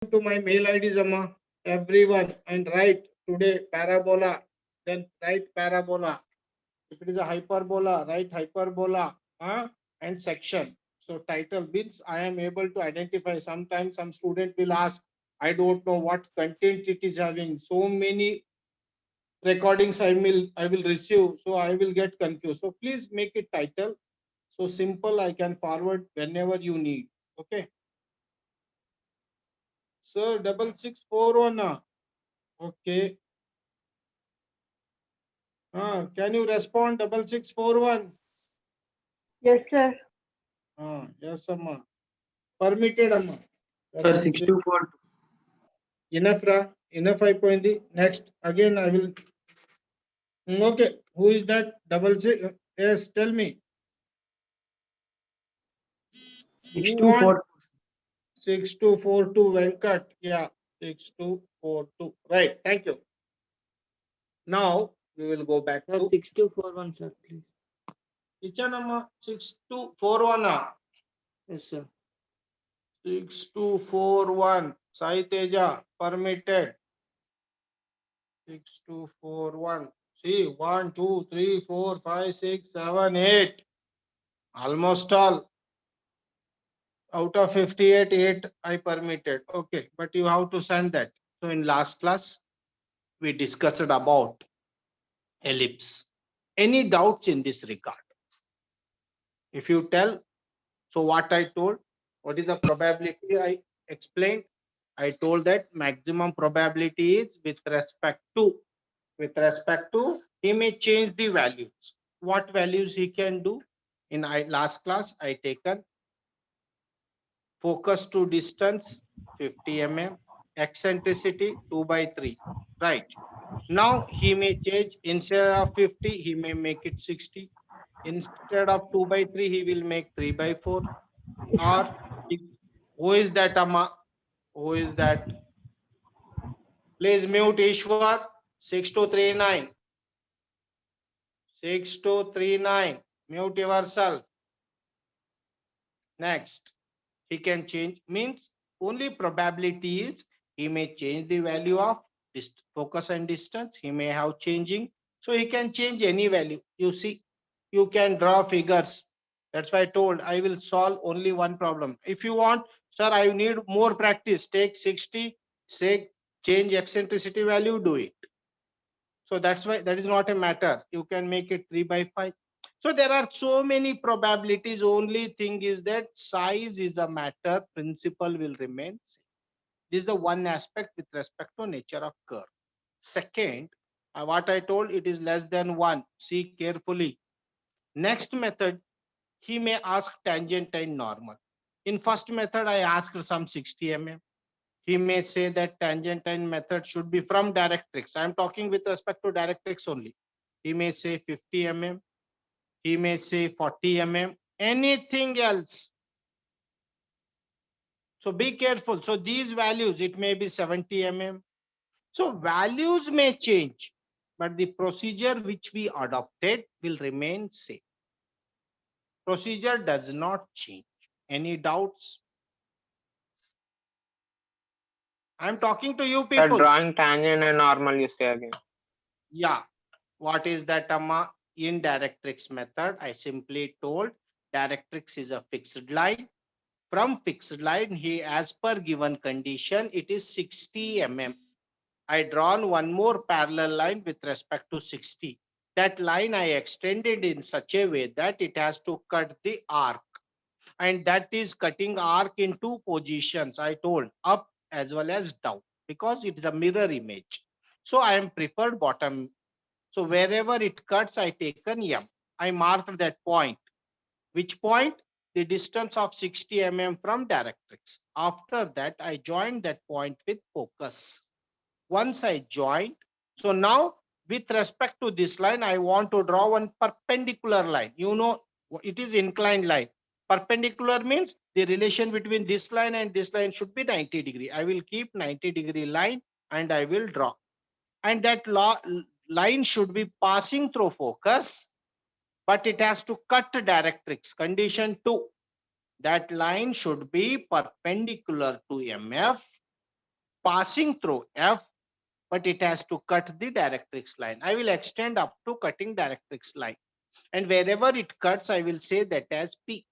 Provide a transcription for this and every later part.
to my mail ID, Amma, everyone, and write today parabola, then write parabola. If it is a hyperbola, write hyperbola, and section. So title means I am able to identify. Sometimes some student will ask, I don't know what content it is having. So many recordings I will receive, so I will get confused. So please make it title. So simple, I can forward whenever you need. Okay. Sir, 6641. Okay. Can you respond 6641? Yes, sir. Yes, Amma. Permitted, Amma. Sir, 624. Enough, Ra. Enough, I point. Next, again, I will. Okay. Who is that? 66. Yes, tell me. Who want 6242. 6242 Venkat? Yeah, 6242. Right. Thank you. Now we will go back Sir, to 6241, sir, please. Ichanamma 6241. Yes, sir. 6241. Sai Teja permitted. 6241. See, 1, 2, 3, 4, 5, 6, 7, 8. Almost all. Out of 58, 8 I permitted. Okay, but you have to send that. So in last class, we discussed about ellipse. Any doubts in this regard? If you tell, so what I told, what is the probability I explained? I told that maximum probability is with respect to, he may change the values. What values he can do? In last class, I taken focus to distance 50 mm, eccentricity 2 by 3, right? Now he may change, instead of 50, he may make it 60. Instead of 2 by 3, he will make 3 by 4. Or who is that, Amma? Who is that? Please mute Ishwar. 6239. 6239. Mute yourself. Next. He can change, means only probability is he may change the value of focus and distance. He may have changing. So he can change any value. You see, you can draw figures. That's why I told I will solve only one problem. If you want, sir, I need more practice. Take 60, say change eccentricity value, do it. So that's why that is not a matter. You can make it 3 by 5. So there are so many probabilities. Only thing is that size is a matter. Principle will remain same. This is the one aspect with respect to nature of curve. Second, what I told, it is less than 1. See carefully. Next method, he may ask tangent and normal. In first method, I asked some 60 mm. He may say that tangent and method should be from directrix. I am talking with respect to directrix only. He may say 50 mm. He may say 40 mm. Anything else. So be careful. So these values, it may be 70 mm. So values may change, but the procedure which we adopted will remain same. Procedure does not change. Any doubts? I am talking to you Sir, people. drawing tangent and normal, you say again. Yeah. What is that, Amma? In directrix method, I simply told directrix is a fixed line. From fixed line, he, as per given condition, it is 60 mm. I drawn one more parallel line with respect to 60. That line I extended in such a way that it has to cut the arc. And that is cutting arc in two positions, I told, up as well as down, because it is a mirror image. So I am preferred bottom. So wherever it cuts, I taken M. I marked that point. Which point? The distance of 60 mm from directrix. After that, I joined that point with focus. Once I joined, so now with respect to this line, I want to draw one perpendicular line. You know, it is inclined line. Perpendicular means the relation between this line and this line should be 90 degree. I will keep 90-degree line and I will draw. And that line should be passing through focus, but it has to cut directrix. Condition 2, that line should be perpendicular to MF passing through F, but it has to cut the directrix line. I will extend up to cutting directrix line. And wherever it cuts, I will say that as P.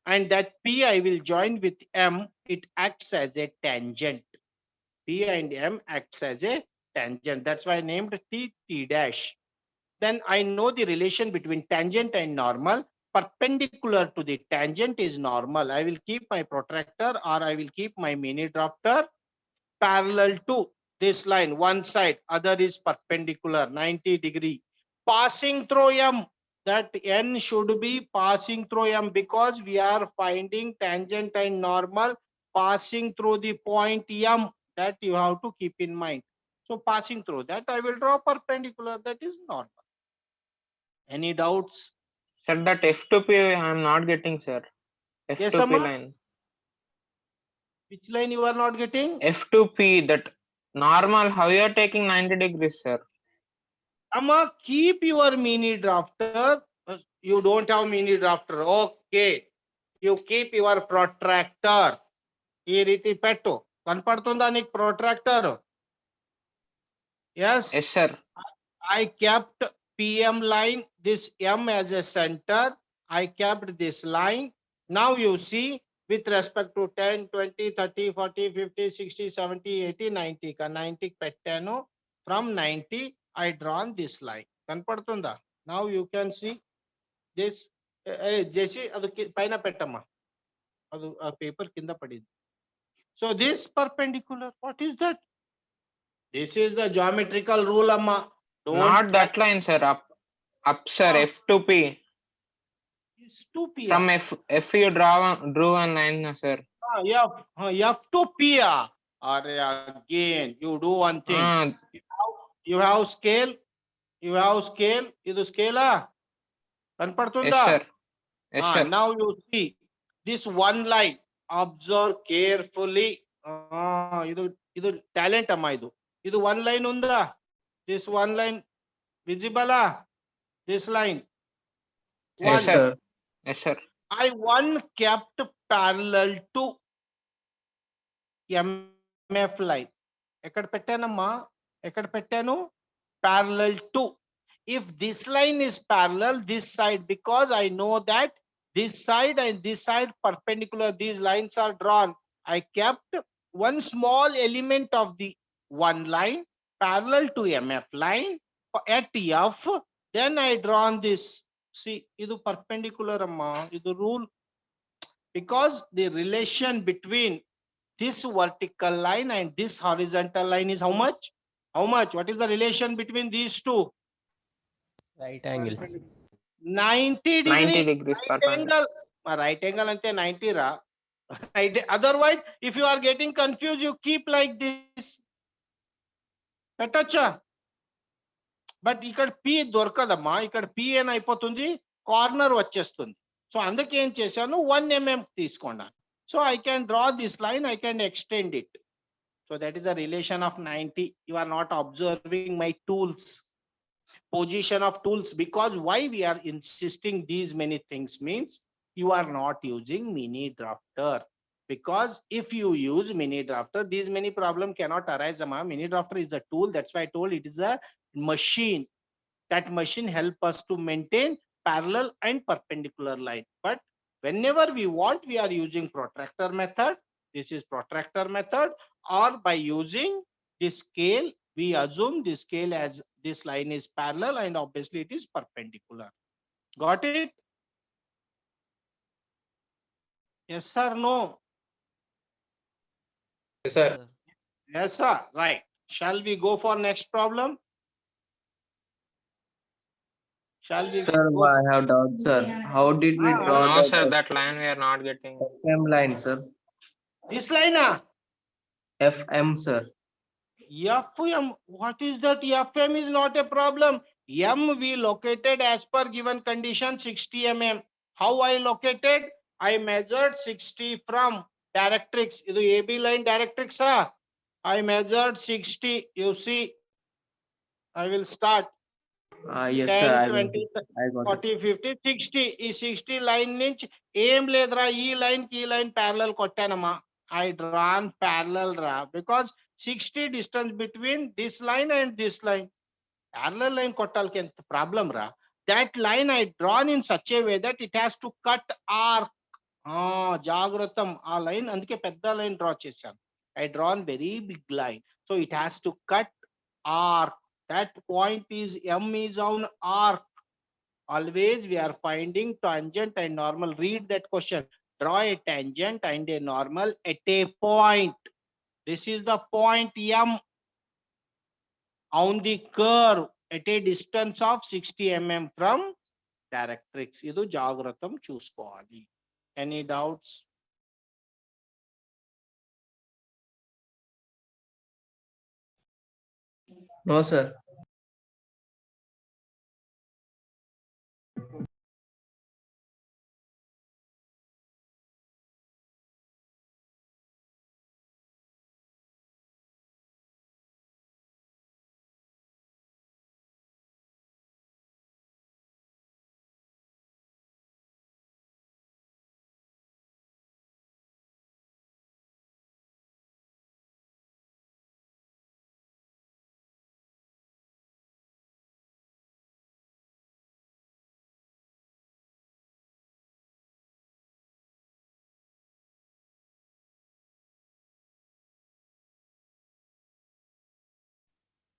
And that P I will join with M. It acts as a tangent. P and M acts as a tangent. That's why I named T T dash. Then I know the relation between tangent and normal. Perpendicular to the tangent is normal. I will keep my protractor or I will keep my mini drafter parallel to this line. One side, other is perpendicular, 90 degree. Passing through M, that N should be passing through M because we are finding tangent and normal passing through the point M. That you have to keep in mind. So passing through that, I will draw perpendicular, that is normal. Any doubts? Sir, that F2P I am not getting, sir. Yes, F2P Amma? line. Which line you are not getting? F2P, that normal, how you are taking 90 degrees, sir? Amma, keep your mini drafter. You don't have mini drafter. Okay. You keep your protractor. ఈ రీతి పెట్టు. కనపడుతుందా నీకు protractor? Yes. Yes, sir. I kept PM line, this M as a center. I kept this line. Now you see with respect to 10, 20, 30, 40, 50, 60, 70, 80, 90. 90 పెట్టాను. From 90, I drawn this line. కనపడుతుందా? Now you can see this. జేసి అది పైన పెట్టమ్మా. అది ఆ paper కింద పడింది. So this perpendicular, what is that? This is the geometrical rule, amma. Not that line, sir. Up, sir. F2P. It's 2P. From F you drew one line, sir. F to P. Again, you do one thing. You have scale. You have scale. Idu scale. Kanpadtunda? Yes, sir. Yes, sir. Now you see this one line. Observe carefully. Idu talent amma idu. Idu one line unda. This one line visible. This line. Yes, sir. Yes, sir. I one kept parallel to MF line. ఎక్కడ పెట్టానమ్మా? ఎక్కడ పెట్టాను? Parallel to. If this line is parallel, this side, because I know that this side and this side perpendicular, these lines are drawn. I kept one small element of the one line parallel to MF line at F. Then I drawn this. See, idu perpendicular amma, idu rule. Because the relation between this vertical line and this horizontal line is how much? How much? What is the relation between these two? Right angle. 90 degree. 90 degrees right angle. Right angle ante 90 ra. Otherwise, if you are getting confused, you keep like this. పెట్టొచ్చా? But ఇక్కడ P దొరకదమ్మా. ఇక్కడ P అని అయిపోతుంది, corner వచ్చేస్తుంది. So అందుకే ఏం చేశాను, 1 mm తీసుకున్నాను. So I can draw this line, I can extend it. So that is the relation of 90. You are not observing my tools, position of tools, because why we are insisting these many things means you are not using mini drafter. Because if you use mini drafter, these many problem cannot arise. Mini drafter is a tool. That's why I told it is a machine. That machine help us to maintain parallel and perpendicular line. But whenever we want, we are using protractor method. This is protractor method, or by using this scale, we assume the scale as this line is parallel and obviously it is perpendicular. Got it? Yes sir, no? Yes, sir. Yes sir, right. Shall we go for next problem? Shall we? Sir, I have doubt, sir. How did we draw No, the sir. That line we are not getting. FM line, sir? This line, FM, sir. FM, what is that? FM is not a problem. M we located as per given condition 60 mm. How I located? I measured 60 from directrix. Idu AB line directrix. I measured 60. You see, I will start. Yes, 10, sir. 20, I got 40, 50, 60. ఈ 60 line నుంచి ఏం లేదురా, ఈ line కి ఈ line parallel కొట్టానమ్మా. I drawn parallel because 60 distance between this line and this line. Parallel line kottalke problem ra. That line I drawn in such a way that it has to cut arc. Jagratam ఆ line అందుకే పెద్ద line draw చేశాను. I drawn very big line. So it has to cut arc. That point is M is on arc. Always we are finding tangent and normal. Read that question. Draw a tangent and a normal at a point. This is the point M on the curve at a distance of 60 mm from directrix. Idu jagratam చూసుకోవాలి. Any doubts? No, sir.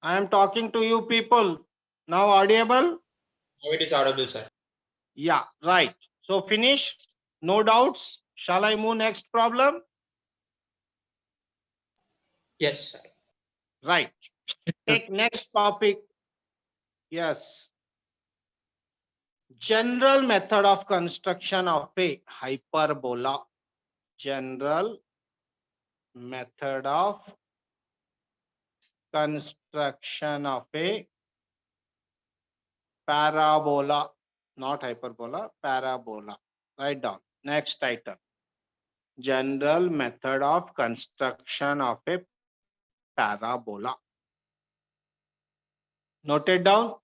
I am talking to you people. Now audible? Now it is audible, sir. Yeah, right. So finish. No doubts. Shall I move next problem? Yes, sir. Right. Take next topic. Yes. General method of construction of a hyperbola. General method of construction of a parabola, not hyperbola, parabola. Write down. Next title. General method of construction of a parabola. Note it down.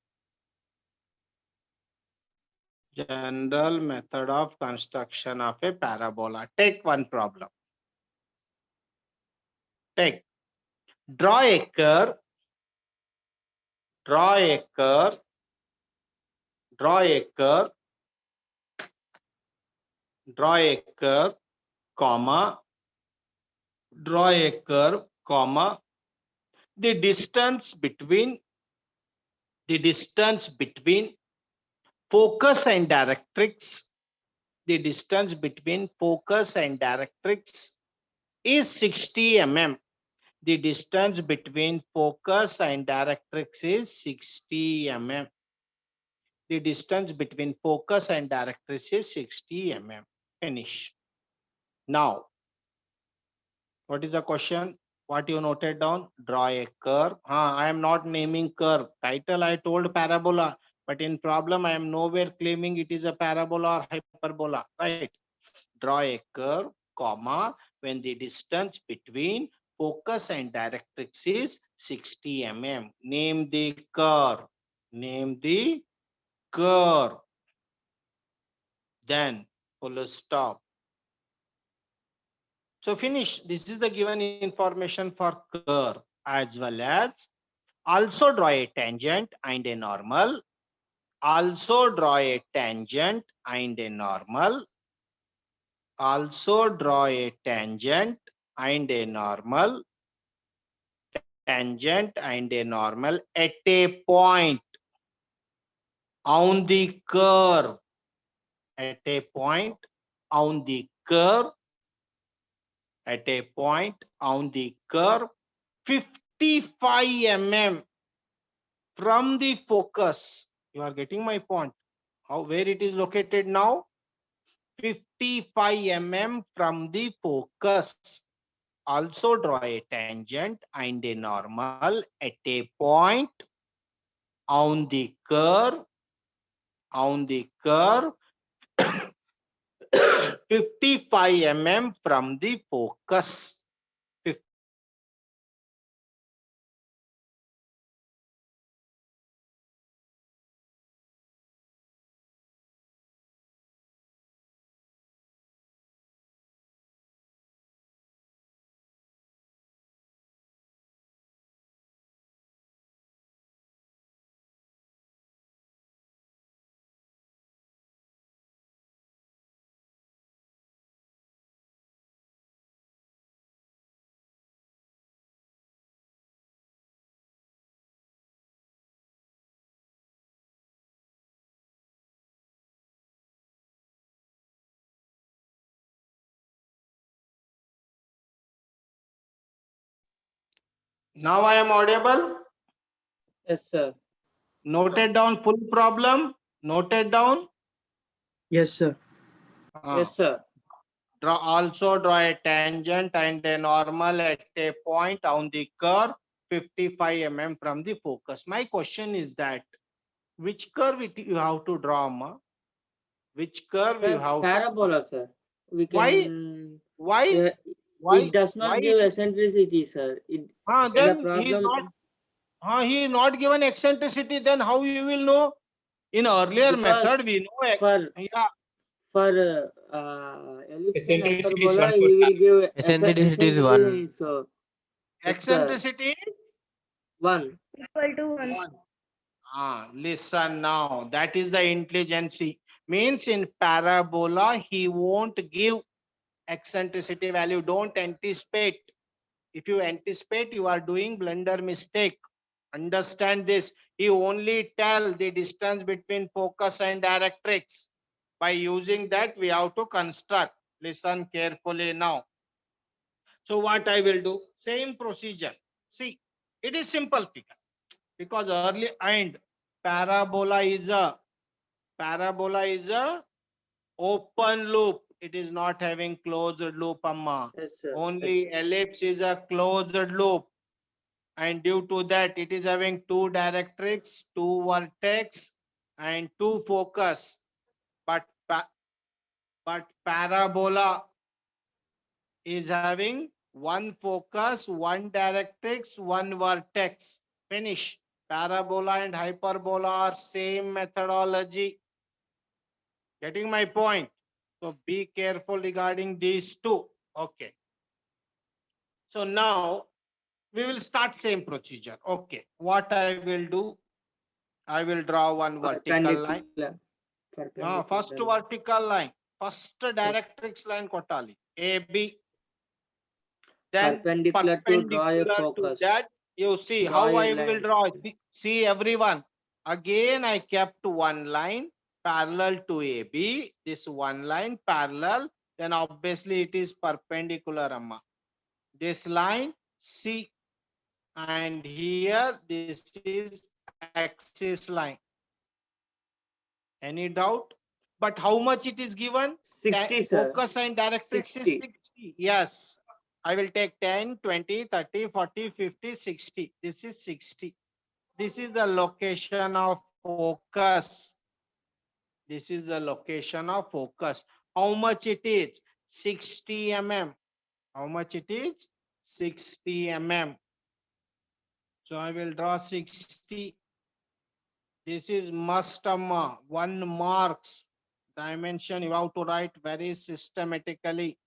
General method of construction of a parabola. Take one problem. Take. Draw a curve. Draw a curve. Draw a curve. Draw a curve, comma. Draw a curve, comma. The distance between focus and directrix, the distance between focus and directrix is 60 mm. The distance between focus and directrix is 60 mm. The distance between focus and directrix is 60 mm. Finish. Now, what is the question? What you noted down? Draw a curve. I am not naming curve. Title I told parabola, but in problem I am nowhere claiming it is a parabola or hyperbola. Right? Draw a curve, comma, when the distance between focus and directrix is 60 mm. Name the curve. Name the curve. Then full stop. So finish. This is the given information for curve, as well as also draw a tangent and a normal. Also draw a tangent and a normal. Also draw a tangent and a normal. Tangent and a normal at a point on the curve. At a point on the curve. At a point on the curve 55 mm from the focus. You are getting my point. Where it is located now? 55 mm from the focus. Also draw a tangent and a normal at a point on the curve. On the curve 55 mm from the focus. Now I am audible. Yes, sir. Noted down full problem. Noted down. Yes, sir. Ah. Yes, sir. Also draw a tangent and a normal at a point on the curve 55 mm from the focus. My question is that which curve you have to draw, ma? Which curve you have to Parabola, sir. We Why? can. Why? Yeah, Why? it does not Why? give eccentricity, sir. In the Then problem, he is not given eccentricity. Then how you will know? In earlier because method, we know. for Yeah. ellipse and Eccentricity is hyperbola, 1 he will give Eccentricity is one. So yes, sir. Eccentricity. 1. Equal to 1. One. Listen now. That is the intelligence. Means in parabola, he won't give eccentricity value. Don't anticipate. If you anticipate, you are doing blunder mistake. Understand this. He only tell the distance between focus and directrix. By using that, we have to construct. Listen carefully now. So what I will do? Same procedure. See, it is simple figure because early and parabola is a open loop. It is not having closed loop, amma. Yes, sir. Only ellipse is a closed loop. And due to that, it is having two directrix, two vertex, and two focus. But parabola is having one focus, one directrix, one vertex. Finish. Parabola and hyperbola are same methodology. Getting my point? So be careful regarding these two. Okay. So now we will start same procedure. Okay. What I will do, I will draw one vertical line. First vertical line. First directrix line kotali. AB. Then Perpendicular to draw a perpendicular to focus. that. You see Draw how a I will line. draw. See everyone. Again, I kept one line parallel to AB. This one line parallel. Then obviously it is perpendicular, amma. This line C. And here this is axis line. Any doubt? But how much it is given? 60, sir. Focus and directrix is 60. 60. Yes. I will take 10, 20, 30, 40, 50, 60. This is 60. This is the location of focus. This is the location of focus. How much it is? 60 mm. How much it is? 60 mm. So I will draw 60. This is must, amma. 1 marks. Dimension you have to write very systematically.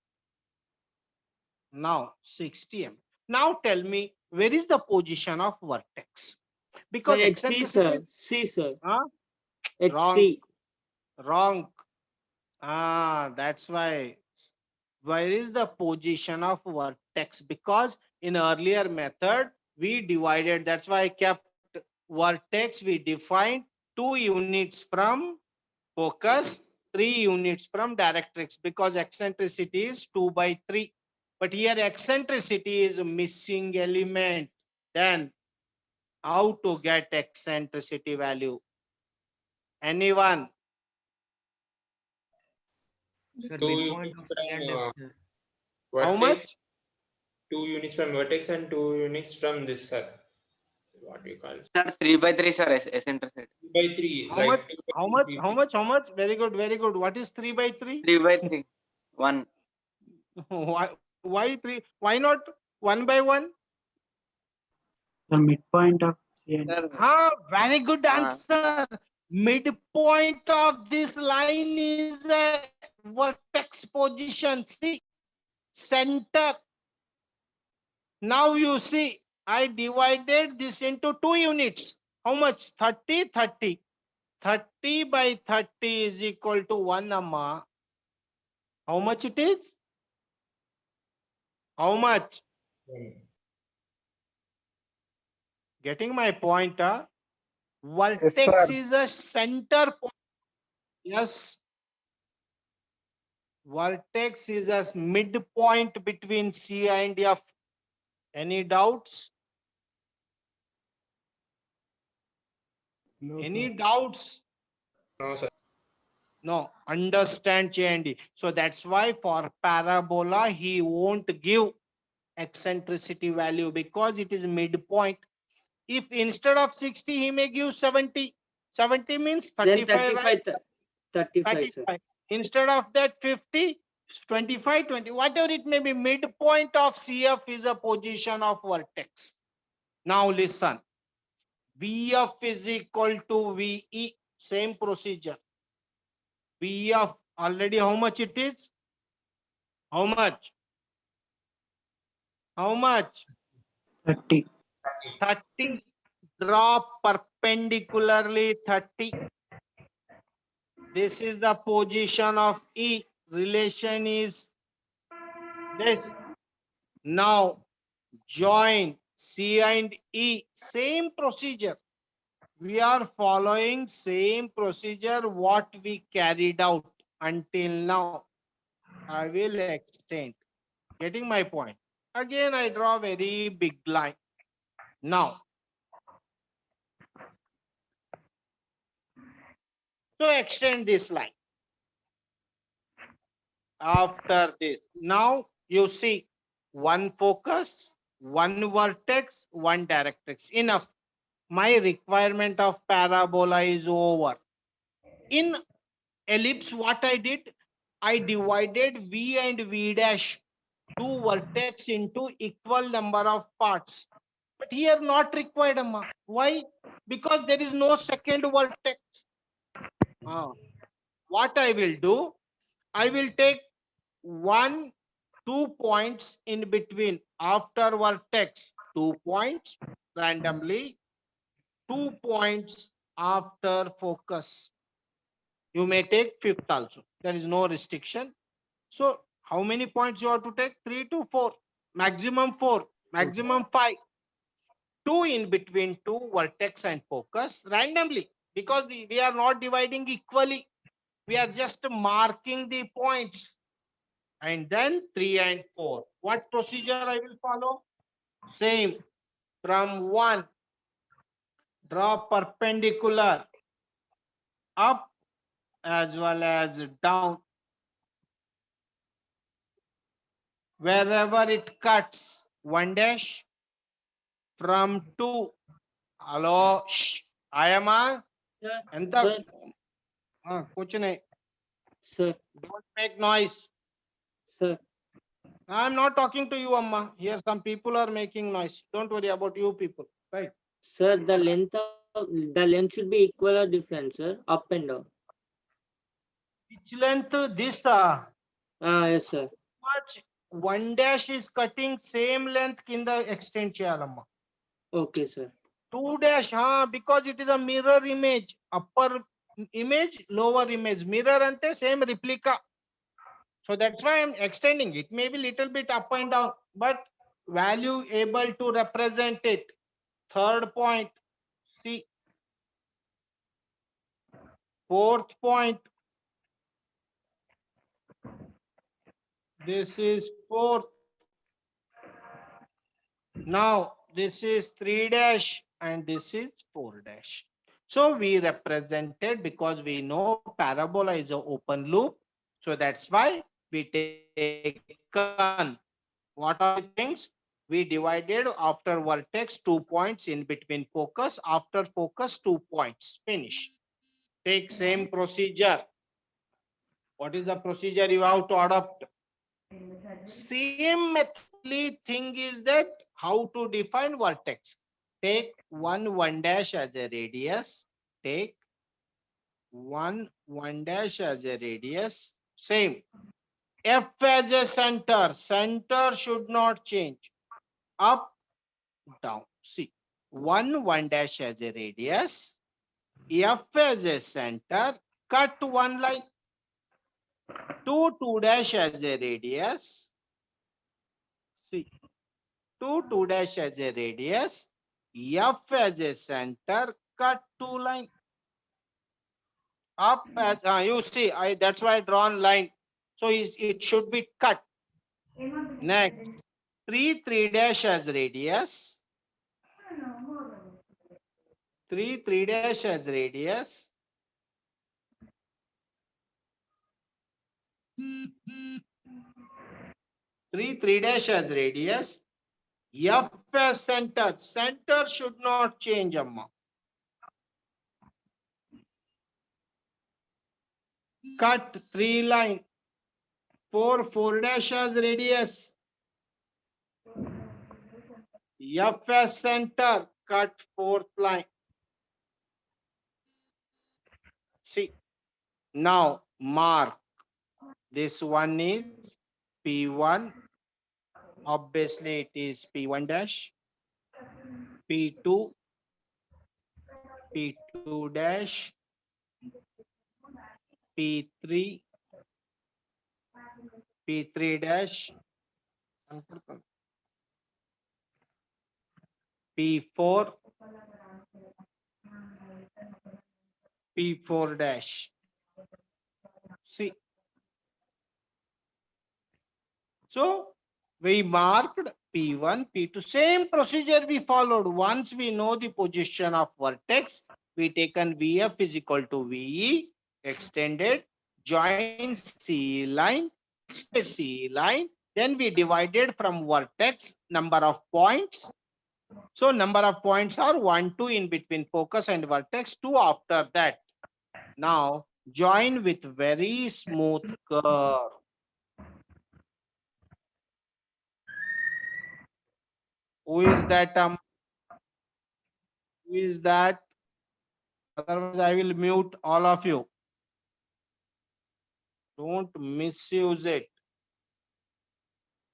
Now 60 mm. Now tell me, where is the position of vertex? Because Sir, it's C, sir. eccentricity. C, sir. Huh? It's Wrong. C. Wrong. That's why. Where is the position of vertex? Because in earlier method, we divided. That's why I kept vertex. We defined 2 units from focus, 3 units from directrix, because eccentricity is 2 by 3. But here eccentricity is a missing element. Then how to get eccentricity value? Anyone? Sir, 2 midpoint units of C and from F, sir. How vertex, much? 2 units from vertex and 2 units from this, sir. What do you call it? Sir, 3 by 3, sir, eccentricity. 2 by 3. How Like much? 2 by How 3, much? 3 How by much? How much? Very good. Very good. What is 3 by 3? 3 by 3. 1. Why 3? Why not 1 by 1? The midpoint of C and Sir, Very good answer. Midpoint of this line is a vertex position. See, center. Now you see, I divided this into 2 units. How much? 30, 30. 30 by 30 is equal to 1, amma. How much it is? How much? 1. Getting my point, huh? Vertex is a center point. Yes. Vertex is a midpoint between C and F. Any doubts? Any doubts? No, sir. No, understand Chandy. So that's why for parabola, he won't give eccentricity value because it is midpoint. If instead of 60, he may give 70. 70 means Then 35, right? 35, sir. 35. Instead of that 50, 25, 20, whatever it may be, midpoint of CF is a position of vertex. Now listen. VF is equal to VE, same procedure. VF already how much it is? How much? How much? 30. 30. Draw perpendicularly 30. This is the position of E. Relation is this. Now join C and E. Same procedure. We are following same procedure what we carried out until now. I will extend. Getting my point? Again, I draw very big line. Now, so extend this line. After this, now you see one focus, one vertex, one directrix. Enough. My requirement of parabola is over. In ellipse, what I did, I divided V and V dash, two vertex into equal number of parts. But here not required, Amma. Why? Because there is no second vertex. What I will do, I will take 1, 2 points in between after vertex, 2 points randomly, 2 points after focus. You may take fifth also. There is no restriction. So how many points you have to take? 3 to 4, maximum 4, maximum 5. 2 in between 2 vertex and focus randomly because we are not dividing equally. We are just marking the points. And then 3 and 4. What procedure I will follow? Same. From 1, draw perpendicular up as well as down. Wherever it cuts, 1 dash. From 2, hello, shh, Ayama, Sir, enta, sir, kuch nahi. sir, Don't make noise. sir. I'm not talking to you, Amma. Here some people are making noise. Don't worry about you people, right? Sir, the length should be equal or different, sir. Up and down. Which length? This, Yes, sir. much 1 dash is cutting same length kinda extend cheyalama. Okay, sir. 2 dash, because it is a mirror image. Upper image, lower image. Mirror ante same replica. So that's why I'm extending. It may be little bit up and down, but value able to represent it. Third point, see. Fourth point. This is 4. Now this is 3 dash and this is 4 dash. So we represented because we know parabola is an open loop. So that's why we take what are the things? We divided after vertex 2 points in between focus, after focus 2 points. Finish. Take same procedure. What is the procedure you have to adopt? Same methodly thing is that how to define vertex. Take 1 dash as a radius. Take 1 dash as a radius. Same. F as a center. Center should not change. Up, down. See. 1 dash as a radius. F as a center. Cut one line. 2 dash as a radius. See. 2 dash as a radius. F as a center. Cut 2 line. Up as you see, that's why I drawn line. So it should be cut. Next, 3 dash as radius. 3 dash as radius. Three dash as radius. F as center. Center should not change, Amma. Cut 3 line. 4 dash as radius. F as center. Cut 4th line. See. Now mark. This one is P1. Obviously, it is P1 dash. P2. P2 dash. P3. P3 dash. P4. P4 dash. See. So we marked P1, P2. Same procedure we followed. Once we know the position of vertex, we taken VF is equal to VE, extended, join C line, C line. Then we divided from vertex number of points. So number of points are 1, 2 in between focus and vertex, 2 after that. Now join with very smooth curve. Who is that? Who is that? Otherwise, I will mute all of you. Don't misuse it.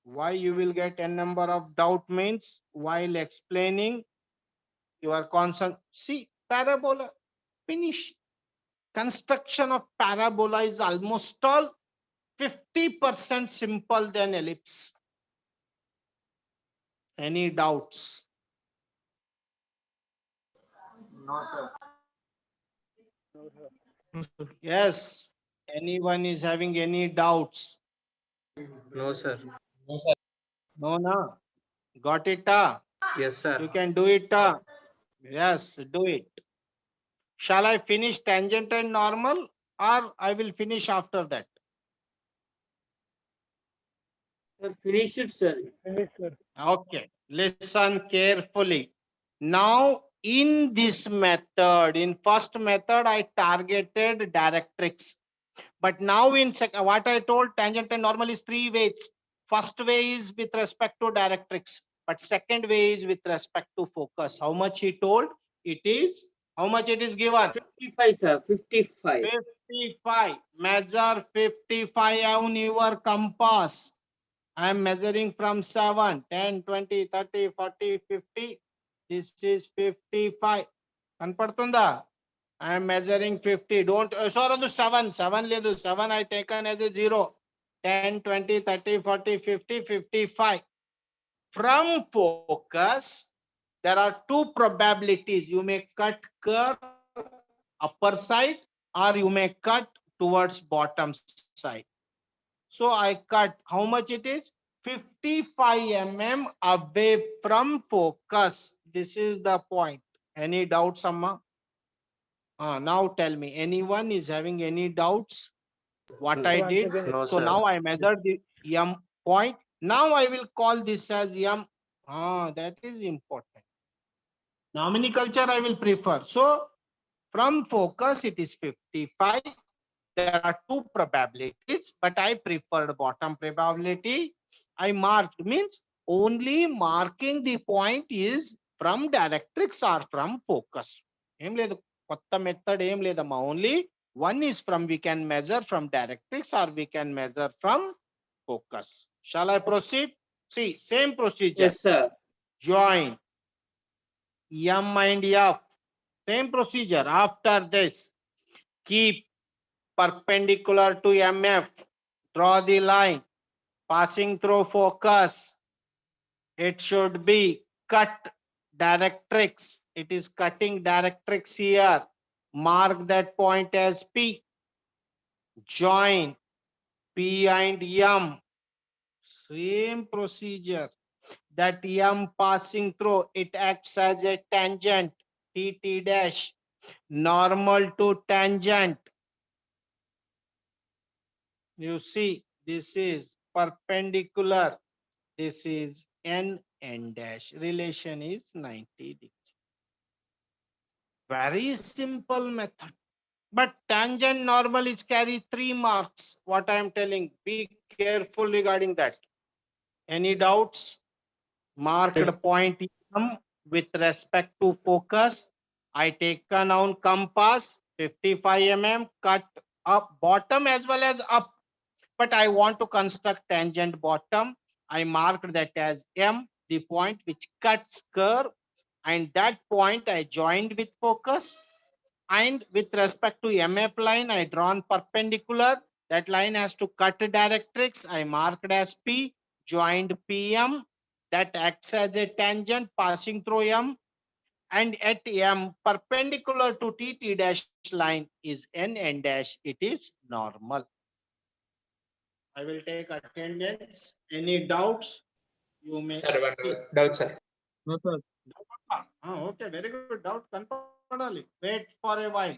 Why you will get a number of doubt means while explaining your constant. See, parabola, finish. Construction of parabola is almost all 50% simple than ellipse. Any doubts? No, sir. Yes. Anyone is having any doubts? No, sir. No, no. Got it? Yes, sir. You can do it. Yes, do it. Shall I finish tangent and normal, or I will finish after that? Sir, finish it, sir. Okay, listen carefully. Now, in this method, in first method, I targeted directrix. But now in what I told, tangent and normal is 3 ways. First way is with respect to directrix, but second way is with respect to focus. How much he told? It is, how much it is given? 55, sir. 55. 55. Measure 55 on your compass. I am measuring from 7, 10, 20, 30, 40, 50. This is 55. Kanpadtunda? I am measuring 50. Don't, sorry, 7. 7 ledu. 7 I taken as a 0. 10, 20, 30, 40, 50, 55. From focus, there are 2 probabilities. You may cut curve upper side or you may cut towards bottom side. So I cut, how much it is? 55 mm away from focus. This is the point. Any doubts, Amma? Now tell me, anyone is having any doubts? What I did? No, So sir. now I measured the M point. Now I will call this as M. That is important. Nomenclature I will prefer. So from focus it is 55. There are 2 probabilities, but I preferred bottom probability. I marked means only marking the point is from directrix or from focus. Kotta method only one is from we can measure from directrix or we can measure from focus. Shall I proceed? See, same procedure. Yes, sir. Join M and F. Same procedure. After this, keep perpendicular to MF. Draw the line. Passing through focus. It should be cut directrix. It is cutting directrix here. Mark that point as P. Join P and M. Same procedure. That M passing through, it acts as a tangent. TT dash, normal to tangent. You see, this is perpendicular. This is N dash. Relation is 90 degrees. Very simple method. But tangent normal is carry 3 marks. What I am telling, be careful regarding that. Any doubts? Marked point M with respect to focus. I taken on compass 55 mm, cut up bottom as well as up. But I want to construct tangent bottom. I marked that as M, the point which cuts curve, and that point I joined with focus. And with respect to MF line, I drawn perpendicular. That line has to cut directrix. I marked as P, joined PM. That acts as a tangent passing through M. And at M, perpendicular to TT dash line is N dash. It is normal. I will take attendance. Any doubts? You may. Sir, one doubt, sir. No, sir. Okay, very good. Doubt confirmed. Wait for a while.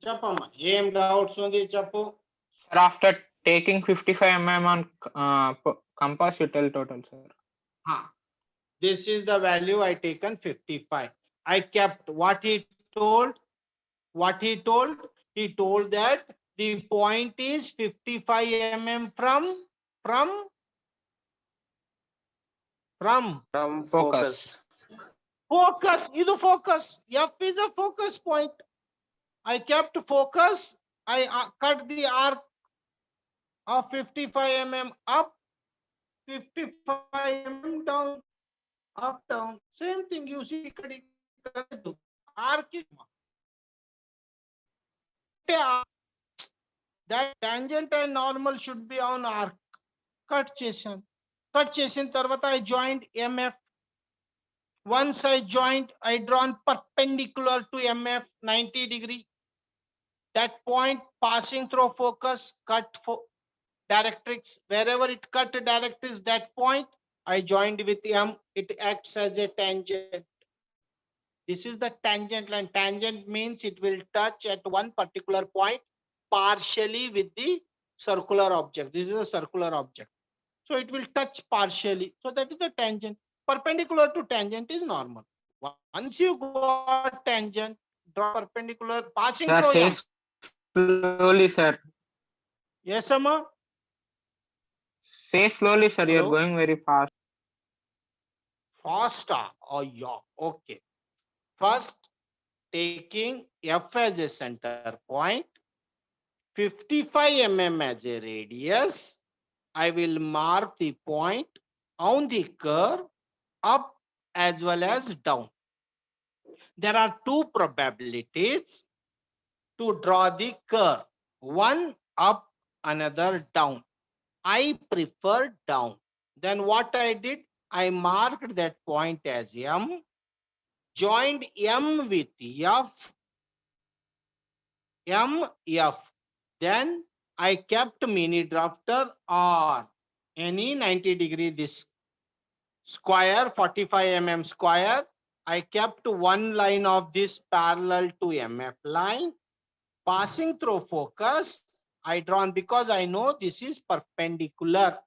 చెప్పమ్మా ఏం doubts ఉంది చెప్పు. Sir, after taking 55 mm on compass, you tell total, sir. This is the value I taken 55. I kept what he told. What he told? He told that the point is 55 mm from From Focus. focus. Idu focus. F is a focus point. I kept focus. I cut the arc of 55 mm up, 55 mm down, up, down. Same thing you see. Arc is that tangent and normal should be on arc. Cut చేసిన తర్వాత I joined MF. Once I joined, I drawn perpendicular to MF 90 degree. That point passing through focus, cut for directrix. Wherever it cut directrix, that point I joined with M. It acts as a tangent. This is the tangent line. Tangent means it will touch at one particular point partially with the circular object. This is a circular object. So it will touch partially. So that is the tangent. Perpendicular to tangent is normal. Once you got tangent, draw perpendicular passing Sir, through say M. slowly, sir. Yes, Amma? Say slowly, sir. You're Hello? going very fast. Faster. Oh, yeah. Okay. First, taking F as a center point, 55 mm as a radius, I will mark the point on the curve up as well as down. There are two probabilities to draw the curve. One up, another down. I prefer down. Then what I did, I marked that point as M, joined M with F, M, F. Then I kept mini drafter or any 90 degree this square, 45 mm square. I kept one line of this parallel to MF line. Passing through focus, I drawn because I know this is perpendicular.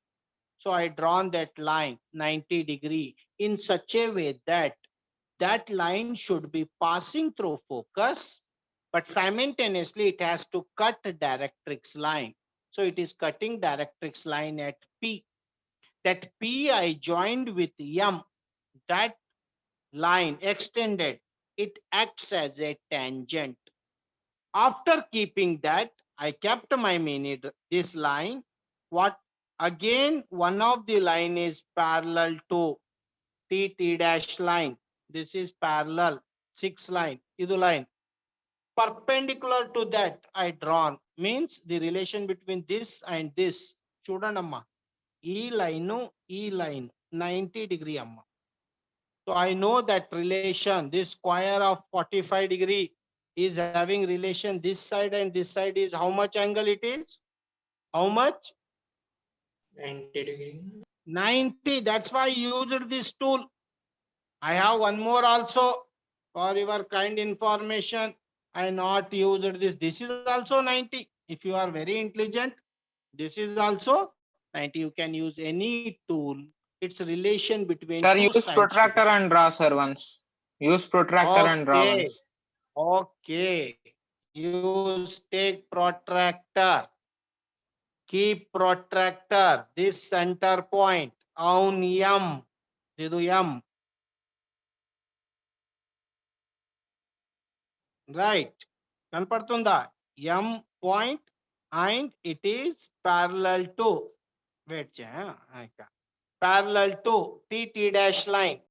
So I drawn that line 90 degree in such a way that that line should be passing through focus, but simultaneously it has to cut directrix line. So it is cutting directrix line at P. That P I joined with M. That line extended, it acts as a tangent. After keeping that, I kept my this line. What again? One of the line is parallel to TT dash line. This is parallel 6 line. Idu line. Perpendicular to that I drawn means the relation between this and this. Chudanamma. ఈ line 90 degree అమ్మ. So I know that relation, this square of 45 degree is having relation this side and this side is how much angle it is? How much? 90 degree. 90. That's why I used this tool. I have one more also for your kind information. I not used this. This is also 90. If you are very intelligent, this is also 90. You can use any tool. It's relation between Sir, two use sides. protractor and draw, sir, once. Use protractor and draw Okay. once. Okay. Use take protractor. Keep protractor. This center point on M. Didu M. Right. కనపడుతుందా? M point and it is parallel to, wait, parallel to TT dash line.